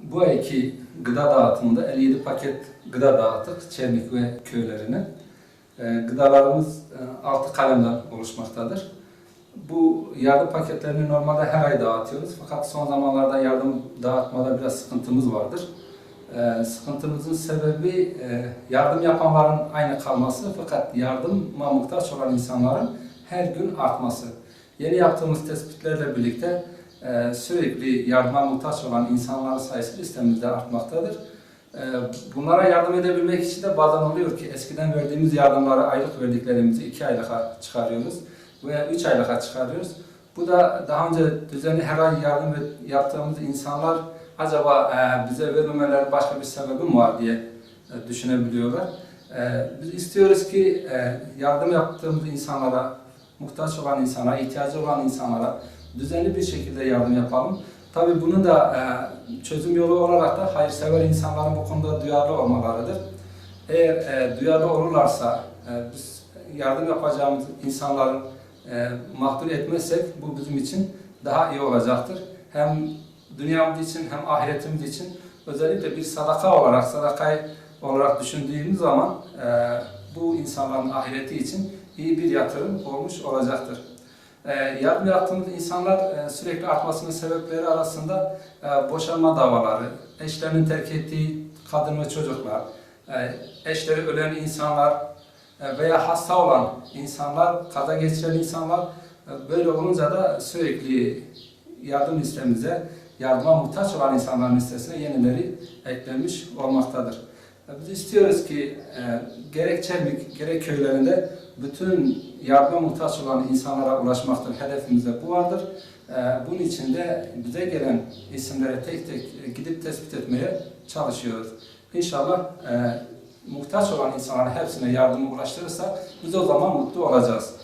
Bu ayki gıda dağıtımında 57 paket gıda dağıttık Çermik ve köylerine. Gıdalarımız 6 kalemden oluşmaktadır. Bu yardım paketlerini normalde her ay dağıtıyoruz. Fakat son zamanlarda yardım dağıtmada biraz sıkıntımız vardır. Sıkıntımızın sebebi yardım yapanların aynı kalması fakat yardıma muhtaç olan insanların her gün artması. Yeni yaptığımız tespitlerle birlikte sürekli yardıma muhtaç olan insanların sayısı listemizde artmaktadır. Bunlara yardım edebilmek için de bazen oluyor ki eskiden verdiğimiz yardımları aylık verdiklerimizi 2 aylığa çıkarıyoruz veya 3 aylığa çıkarıyoruz. Bu da daha önce düzenli her ay yardım yaptığımız insanlar acaba bize vermemeleri başka bir sebebi mi var diye düşünebiliyorlar. Biz istiyoruz ki yardım yaptığımız insanlara, muhtaç olan insanlara, ihtiyacı olan insanlara düzenli bir şekilde yardım yapalım. Tabii bunun da çözüm yolu olarak da hayırsever insanların bu konuda duyarlı olmalarıdır. Eğer duyarlı olurlarsa biz yardım yapacağımız insanların mağdur etmezsek bu bizim için daha iyi olacaktır. Hem dünyamız için hem ahiretimiz için özellikle bir sadakayı olarak düşündüğümüz zaman bu insanların ahireti için iyi bir yatırım olmuş olacaktır. Yardım yaptığımız insanlar sürekli artmasının sebepleri arasında boşanma davaları, eşlerinin terk ettiği kadın ve çocuklar, eşleri ölen insanlar veya hasta olan insanlar, kaza geçiren insanlar, böyle olunca da sürekli yardım listemize, yardıma muhtaç olan insanların listesine yenileri eklenmiş olmaktadır. Biz istiyoruz ki gerek Çermik, gerek köylerinde bütün yardıma muhtaç olan insanlara ulaşmaktır. Hedefimizde bu vardır. Bunun için de bize gelen isimlere tek tek gidip tespit etmeye çalışıyoruz. İnşallah muhtaç olan insanların hepsine yardımı ulaştırırsak biz o zaman mutlu olacağız.